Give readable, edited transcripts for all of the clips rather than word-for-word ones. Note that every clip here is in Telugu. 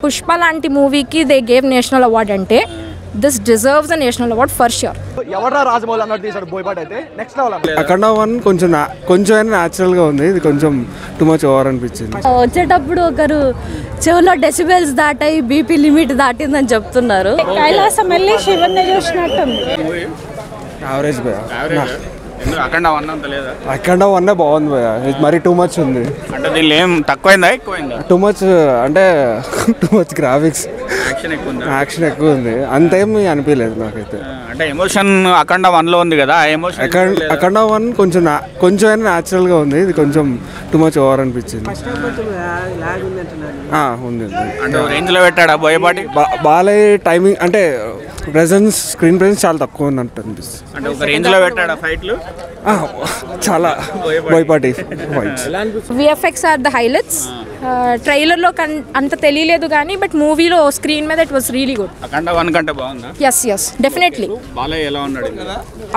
పుష్ప లాంటి మూవీకి దే గేవ్ నేషనల్ అవార్డ్ అంటే this deserves a national award for sure. ఎవరా రాజమౌళి అన్నట్టు తీసాడు బోయపాటి అయితే నెక్స్ట్ లెవెల్ అన్నమాట. అఖండ 1 కొంచెం న్యాచురల్ గా ఉంది, ఇది కొంచెం టూ మచ్ ఓవర్ అనిపించింది. వచ్చేటప్పుడు ఒకరు చెవులో డెసిబెల్స్ దాటాయి, బీపీ లిమిట్ దాటిందని చెప్తున్నారు. కైలాసం వెళ్ళి శివన్ని చూసినట్టుంది. యావరేజ్ అఖండ 1 అంత లేదా? అఖండ 1 బాగుంది భయ, మరి టూ మచ్ ఉంది. అంటే దీనిలో ఏం తక్కువైందా ఎక్కువైందా? టూ మచ్ అంటే టూ మచ్ గ్రాఫిక్స్, యాక్షన్ ఎక్కువ ఉంది, అంతేమి అనిపించలేదు నాకైతే. అంటే ఎమోషన్ అఖండ 1లో ఉంది కదా, అఖండ 1 కొంచెం న్యాచురల్ గా ఉంది, ఇది కొంచెం టూ మచ్ ఓవర్ అనిపించింది. ఉంది అంటే రేంజ్ లో పెట్టాడా బోయపాటి? బాలయ్య టైమింగ్ అంటే స్క్రీన్ ప్రెజెన్స్ చాలా తక్కువ ఉన్నట్టు అనిపిస్తుంది. అంటే ఒక రేంజ్ లో పెట్టాడా ఫైట్లు? చాలా Boyapati fights. VFX are the highlights. ట్రైలర్లో అంత తెలియలేదు కానీ బట్ మూవీలో స్క్రీన్ మీద it was really good. Akhanda 1 కంటే బాగుందా? Yes definitely. బాలయ్య ఎలా ఉన్నాడు?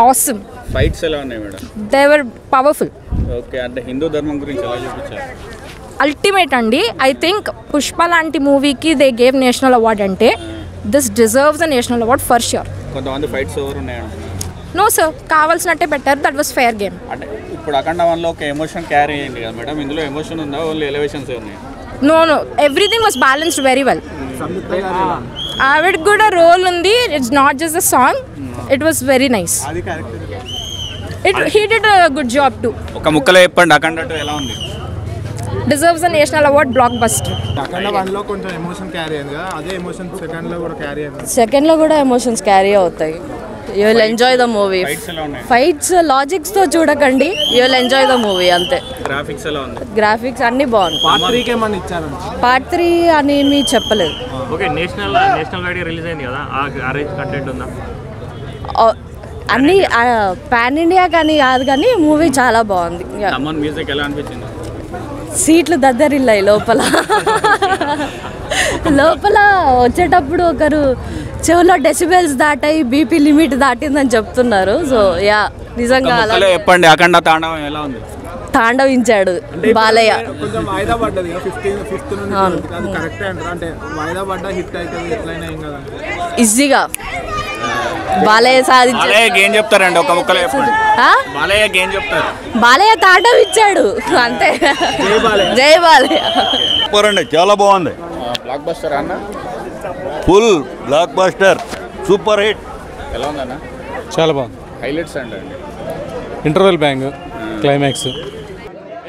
ఆసమ్. ఫైట్స్ ఎలా ఉన్నాయి madam? They were powerful. Okay, అంటే హిందూ ధర్మం గురించి ఎలా చూపించారు? అల్టిమేట్ అండి. ఐ థింక్ పుష్ప లాంటి మూవీకి దే గేవ్ నేషనల్ అవార్డ్ అంటే this deserves a national award for sure. కొంతమంది ఫైట్స్ ఓవర్ ఉన్నాయండి. నో సార్, కావాల్సినట్టే పెట్టారు, దట్ వాస్ ఫెయిర్ గేమ్. అంటే ఇప్పుడు అఖండ 1లో ఒక ఎమోషన్ క్యారీ అయ్యింది కదా మేడం, ఇందులో ఎమోషన్ ఉందా, ఓన్లీ ఎలివేషన్స్ ఉన్నాయి? No everything was balanced very well. ఆవిడ కూడా రోల్ ఉంది, it's not just a song, it was very nice. He did a good job too. ఒక ముక్కలో చెప్పండి అఖండ 2 ఎలా ఉంది? Deserves a national award, blockbuster. Akhanda 1లో కొంచెం ఎమోషన్ క్యారీ అయింది కదా, అదే ఎమోషన్ సెకండ్లో కూడా క్యారీ అయింది. సెకండ్లో కూడా ఎమోషన్స్ క్యారీ అవుతాయి. You will enjoy the movie. Fights logics తో చూడకండి, you will enjoy the movie అంతే. గ్రాఫిక్స్ ఎలా ఉంది? గ్రాఫిక్స్ అన్ని బాగుంది. పార్ట్ 3 అని ఏమీ చెప్పలేదు. ఓకే, నేషనల్ వైడ్ రిలీజ్ అయింది కదా, ఆ రేంజ్ కంటెంట్ ఉందా? అన్ని పాన్ ఇండియా కానీ కాదు కానీ మూవీ చాలా బాగుంది. మ్యూజిక్ ఎలా అనిపించింది? సీట్లు దద్దరిల్లాయి లోపల. వచ్చేటప్పుడు ఒకరు చెవులో డెసిబెల్స్ దాటాయి, బీపీ లిమిట్ దాటిందని చెప్తున్నారు. సో యా, నిజంగా చెప్పండి అఖండ తాండవం ఎలా ఉంది? తాండవించాడు బాలయ్య. ఈజీగా బాలయ్య సాధించాడు. ఏం చెప్తారండి ఒక ముక్కలో చెప్పండి? బాలయ్య ఏం చెప్తారు? బాలయ్య తాండవించాడు అంతే. జై బాలయ్య. చాలా బాగుంది. బ్లాక్ బస్టర్ అన్న, full block buster, super hit. ఎలా ఉందన్న? చాలా బాగుంది. హైలైట్స్ అండి ఇంటర్వెల్ బ్యాంగ్, క్లైమాక్స్.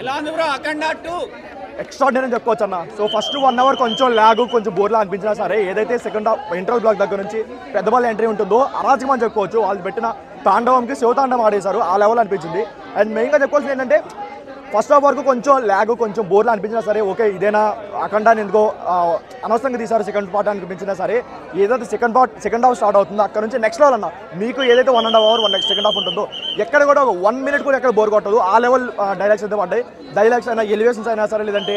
ఎలా ఉంది బ్రో అఖండ 2? ఎక్స్ట్రాడినరీ చెప్పుకోవచ్చు అన్న. సో ఫస్ట్ 1 అవర్ కొంచెం ల్యాగ్, కొంచెం బోర్లా అనిపించినా సరే, ఏదైతే సెకండ్ హాఫ్ ఇంటర్వల్ బ్లాక్ దగ్గర నుంచి పెద్ద బాల్ ఎంట్రీ ఉంటుందో అరాజకం అని చెప్పుకోవచ్చు. వాళ్ళు పెట్టిన తాండవంకి శివతాండవం ఆడేశారు, ఆ లెవెల్ అనిపించింది. అండ్ మెయిన్గా చెప్పుకోవాల్సింది ఏంటంటే ఫస్ట్ హాఫ్ వరకు కొంచెం ల్యాగ్, కొంచెం బోర్లా అనిపించినా సరే, ఓకే ఇదేనా అఖండాన్ని ఎందుకో అనవసరంగా తీశారు సెకండ్ పార్ట్ అనిపించినా సరే, ఏదైతే సెకండ్ హాఫ్ స్టార్ట్ అవుతుందో అక్కడ నుంచి నెక్స్ట్ లెవెల్ అన్న. మీకు ఏదైతే 1.5 అవర్ సెకండ్ హాఫ్ ఉంటుందో ఎక్కడ కూడా ఒక 1 మినిట్ కూడా ఎక్కడ బోర్ కొట్టదు. ఆ లెవెల్ డైలాగ్స్ అయితే పడ్డాయి. డైలాగ్స్ అయినా, ఎలివేషన్స్ అయినా సరే, లేదంటే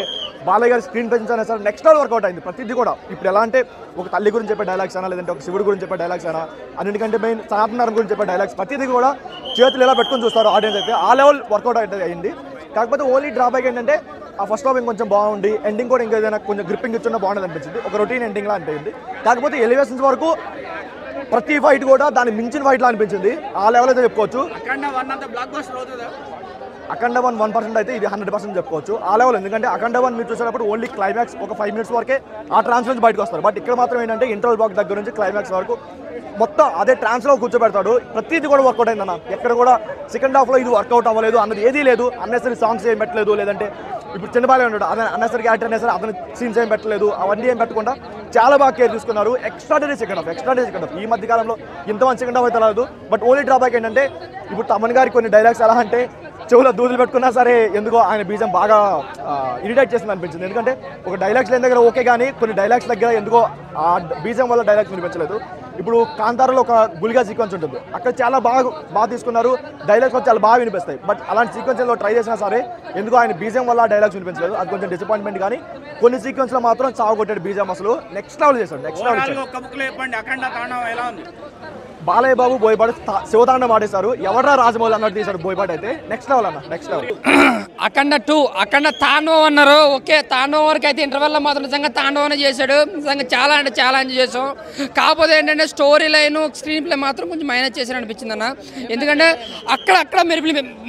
బాలయ్య గారి స్క్రీన్ ప్రెజెన్స్ అయినా సరే నెక్స్ట్ లెవెల్ వర్కౌట్ అయింది ప్రతిదీ కూడా. ఇప్పుడు ఎలా అంటే ఒక తల్లి గురించి చెప్పే డైలాగ్స్ అయినా, లేదంటే ఒక శివుడి గురించి చెప్పే డైలాగ్స్ అయినా, అన్నింటికంటే మెయిన్ సనాతన గురించి చెప్పే డైలాగ్స్ ప్రతిదీ కూడా చేతులు ఎలా పెట్టుకుని చూస్తారు ఆడియన్స్ అయితే, ఆ లెవెల్ వర్కౌట్ అయితే అయింది. కాకపోతే ఓన్లీ డ్రాబ్యాక్ ఏంటంటే ఆ ఫస్ట్ హాఫ్ కొంచెం బాగుంది, ఎండింగ్ కూడా ఇంకా ఏదైనా కొంచెం గ్రిప్పింగ్ ఇచ్చిన బాగుండదు అనిపించింది, ఒక రొటీన్ ఎండింగ్లా అనిపించింది. కాకపోతే ఎలివేషన్స్ వరకు ప్రతి ఫైట్ కూడా దాన్ని మించిన ఫైట్లా అనిపించింది, ఆ లెవెల్ అయితే చెప్పుకోవచ్చు. అఖండ 1 1% అయితే ఇది 100% చెప్పుకోవచ్చు, ఆ లెవెల్. ఎందుకంటే అఖండ 1 మీరు చూసేటప్పుడు ఓన్లీ క్లైమాక్స్ ఒక 5 మినిట్స్ వరకే ఆ ట్రాన్స్ నుంచి బయటకు వస్తారు. బట్ ఇక్కడ మాత్రం ఏంటంటే ఇంటర్వల్ బ్లాక్ దగ్గర నుంచి క్లైమాక్స్ వరకు మొత్తం అదే ట్రాన్స్లో కూర్చోబెడతాడు. ప్రతిదీ కూడా వర్కౌట్ అయిందన్న. ఎక్కడ కూడా సెకండ్ హాఫ్లో ఇది వర్కౌట్ అవ్వలేదు అన్నది ఏదీ లేదు. అన్నెసరీ సాంగ్స్ ఏం పెట్టలేదు, లేదంటే ఇప్పుడు చిన్నబాలే ఉన్నాడు అదే అన్నెసరీ క్యారెక్టర్ అయినా సరే అతని సీన్స్ ఏం పెట్టలేదు, అవన్నీ ఏం పెట్టకుండా చాలా బాగా కేర్ తీసుకున్నారు. Extraordinary second half. ఈ మధ్య కాలంలో ఇంతమంది సెకండ్ హాఫ్ అయితే రాదు. బట్ ఓన్లీ డ్రాబ్యాక్ ఏంటంటే ఇప్పుడు తమన్ గారి కొన్ని డైలాగ్స్ ఎలా అంటే చెవులో దూదులు పెట్టుకున్నా సరే ఎందుకో ఆయన బీజం బాగా ఇరిటేట్ చేస్తుంది అనిపించింది. ఎందుకంటే ఒక డైలాగ్స్ లేని దగ్గర ఓకే, కానీ కొన్ని డైలాగ్స్ దగ్గర ఎందుకో ఆ బీజం వల్ల డైలాగ్స్ వినిపించలేదు. ఇప్పుడు కాంతారాలో ఒక గులిగా సీక్వెన్స్ ఉంటుంది, అక్కడ చాలా బాగా తీసుకున్నారు, డైలాగ్స్ కూడా చాలా బాగా వినిపిస్తాయి. బట్ అలాంటి సీక్వెన్స్లో ట్రై చేసినా సరే ఎందుకో ఆయన బీజం వల్ల డైలాగ్స్ వినిపించలేదు, అది కొంచెం డిసప్పాయింట్మెంట్. కానీ కొన్ని సీక్వెన్స్లో మాత్రం చావు కొట్టాడు బీజం, అసలు నెక్స్ట్ లెవెల్ చేశాడు. బాలయ్య బాబు బోయపాటి శివతాండం ఆడేశారు. ఎవరా రాజమౌళి అన్నట్టు తీశాడు బోయపాటి అయితే. నెక్స్ట్ లెవెల్ అన్న, నెక్స్ట్ లెవెల్. అఖండ 2 అఖండ తాండవం అన్నారు. ఓకే, తాండవం వరకు అయితే ఇంటర్వెల్లో మాత్రం నిజంగా తాండవం చేశాడు. నిజంగా చాలా అంటే చాలా ఎంజాయ్ చేసాం. కాకపోతే ఏంటంటే స్టోరీ లైన్ స్క్రీన్ ప్లే మాత్రం కొంచెం మైనస్ చేశారు అనిపించింది అన్న. ఎందుకంటే అక్కడ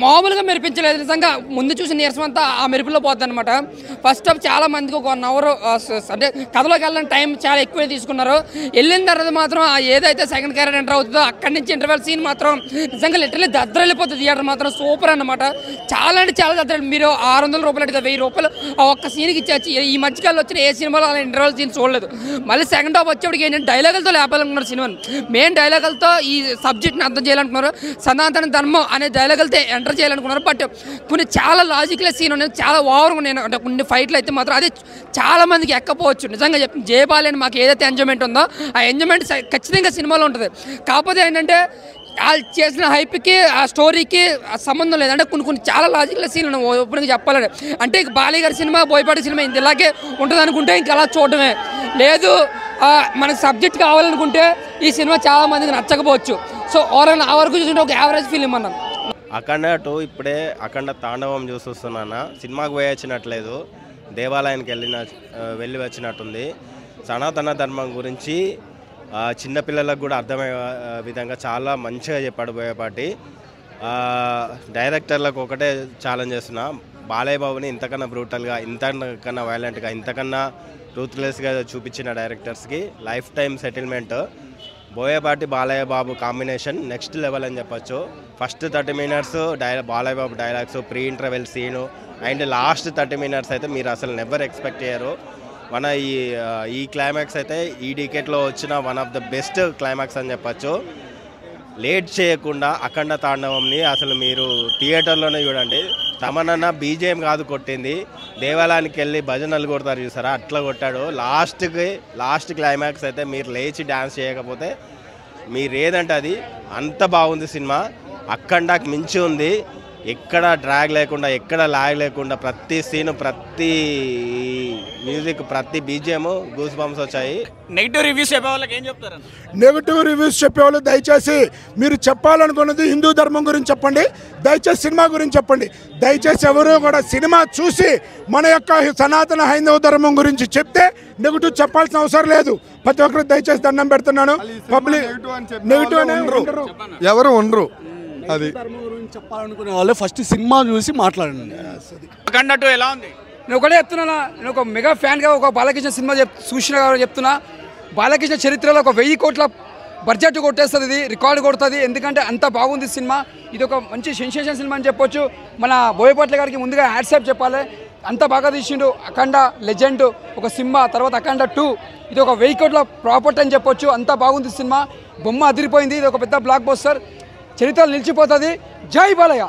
మామూలుగా మెరిపించలేదు. నిజంగా ముందు చూసిన నీరసం అంతా ఆ మెరుపులో పోద్ది అనమాట. ఫస్ట్ హాఫ్ చాలా మందికి ఒక 1 అవర్ అంటే కథలోకి వెళ్ళిన టైం చాలా ఎక్కువ తీసుకున్నారు. వెళ్ళిన తర్వాత మాత్రం ఏదైతే సెకండ్ క్యారెక్టర్ ఎంటర్ అవుతుందో అక్కడి నుంచి ఇంటర్వెల్ సీన్ మాత్రం నిజంగా లిటరల్లీ దద్దర వెళ్ళిపోతుంది. థియేటర్ మాత్రం సూపర్ అన్నమాట. చాలా అంటే చాలా దద్దర. మీరు 600 రూపాయలు అంటే 1000 రూపాయలు ఆ ఒక్క సీన్కి ఇచ్చేసి ఈ మధ్యకాలంలో వచ్చిన ఏ సినిమాలో అలా ఇంటర్వెల్ సీన్ చూడలేదు. మళ్ళీ సెకండ్ హాఫ్ వచ్చేప్పటికి ఏంటంటే డైలాగులతో లేపాలనుకున్నారు సినిమాని. మెయిన్ డైలాగులతో ఈ సబ్జెక్ట్ని అర్థం చేయాలనుకున్నారు. సనాతన ధర్మం అనే డైలాగులతో ఎంటర్ చేయాలనుకున్నారు. బట్ కొన్ని చాలా లాజికల్ సీన్ ఉన్నాయి, చాలా ఓవర్గా ఉన్నాయి. అంటే కొన్ని ఫైట్లు అయితే మాత్రం అది చాలా మందికి ఎక్కపోవచ్చు. నిజంగా చెప్తాను, జయబాలి అని మాకు ఏదైతే ఎంజాయ్మెంట్ ఉందో ఆ ఎంజాయ్మెంట్ ఖచ్చితంగా సినిమాలో ఉంటుంది. కాకపోతే ఏంటంటే వాళ్ళు చేసిన హైప్కి ఆ స్టోరీకి సంబంధం లేదు. అంటే కొన్ని చాలా లాజికల్ సీన్లు ఓపెన్గా చెప్పాలంటే. అంటే బాలయ్య గారి సినిమా బోయపాటి సినిమా ఇలాగే ఉంటుంది అనుకుంటే ఇంకా అలా చూడటమే. లేదు మనకు సబ్జెక్ట్ కావాలనుకుంటే ఈ సినిమా చాలా మందికి నచ్చకపోవచ్చు. సో ఓవరాల్ ఆ వరకు చూసుకుంటే ఒక యావరేజ్ ఫిలిం అన్నాను. అఖండ 2 ఇప్పుడే అఖండ తాండవం చూస్తున్నాను. సినిమాకు పోయి వచ్చినట్లేదు, దేవాలయానికి వెళ్ళి వచ్చినట్టుంది. సనాతన ధర్మం గురించి చిన్నపిల్లలకు కూడా అర్థమయ్యే విధంగా చాలా మంచిగా చెప్పాడు బోయపాటి. డైరెక్టర్లకు ఒకటే ఛాలెంజ్ చేస్తున్నా, బాలయ్య బాబుని ఇంతకన్నా బ్రూటల్గా, ఇంతకన్నా వైలెంట్గా, ఇంతకన్నా రూత్లెస్గా చూపించిన డైరెక్టర్స్కి lifetime settlement. Boyapati Balayya Babu combination next level అని చెప్పొచ్చు. First 30 minutes Balayya Babu dialogues, pre interval scene and last 30 minutes అయితే మీరు అసలు నెవర్ ఎక్స్పెక్ట్ చేయరు. మన ఈ క్లైమాక్స్ అయితే ఈ డికెట్లో వచ్చిన one of the best climax అని చెప్పచ్చు. లేట్ చేయకుండా అఖండ తాండవంని అసలు మీరు థియేటర్లోనే చూడండి. తమనన్న బీజేఎం కాదు కొట్టింది, దేవాలయానికి వెళ్ళి భజనలు కొడతారు చూసారా, అట్లా కొట్టాడు. లాస్ట్ క్లైమాక్స్ అయితే మీరు లేచి డ్యాన్స్ చేయకపోతే మీరు ఏదంటే అది అంత బాగుంది సినిమా. అఖండకి మించి ఉంది. ఎక్కడ డ్రాగ్ లేకుండా, ఎక్కడ లాగ్ లేకుండా ప్రతి సీను, ప్రతి మ్యూజిక్, ప్రతి బీజిఎం గూస్ బంప్స్ వచ్చాయి. నెగిటివ్ రివ్యూస్ చెప్పే వాళ్ళకి ఏం చెప్తారు? నెగిటివ్ రివ్యూస్ చెప్పేవాళ్ళు దయచేసి మీరు చెప్పాలనుకున్నది హిందూ ధర్మం గురించి చెప్పండి, దయచేసి సినిమా గురించి చెప్పండి. దయచేసి ఎవరు కూడా సినిమా చూసి మన యొక్క సనాతన హైందవ ధర్మం గురించి చెప్తే నెగిటివ్ చెప్పాల్సిన అవసరం లేదు. ప్రతి ఒక్కరు దయచేసి దండం పెడుతున్నాను. పబ్లిక్ నెగిటివ్ ఎవరు ఉండరు. అది చెప్పాలనుకునే వాళ్ళు ఫస్ట్ సినిమా చూసి మాట్లాడండి. అఖండ 2 ఎలా ఉంది? నేను ఒకటే చెప్తున్నా, నేను ఒక మెగా ఫ్యాన్గా ఒక బాలకృష్ణ సినిమా చూసిన చెప్తున్నా. బాలకృష్ణ చరిత్రలో ఒక 1000 కోట్ల బడ్జెట్ కొట్టేస్తుంది, ఇది రికార్డు కొడుతుంది. ఎందుకంటే అంత బాగుంది సినిమా. ఇది ఒక మంచి సెన్సేషన్ సినిమా అని చెప్పొచ్చు. మన బోయపాటి గారికి ముందుగా హ్యాట్సాప్ చెప్పాలి, అంత బాగా తీసిండు. అఖండ లెజెండ్ ఒక సినిమా, తర్వాత అఖండ 2 ఇది ఒక 1000 కోట్ల ప్రాపర్టీ అని చెప్పొచ్చు. అంత బాగుంది సినిమా, బొమ్మ అదిరిపోయింది. ఇది ఒక పెద్ద బ్లాక్ బస్టర్, చరిత్రలో నిలిచిపోతుంది. జై బాలయ్య.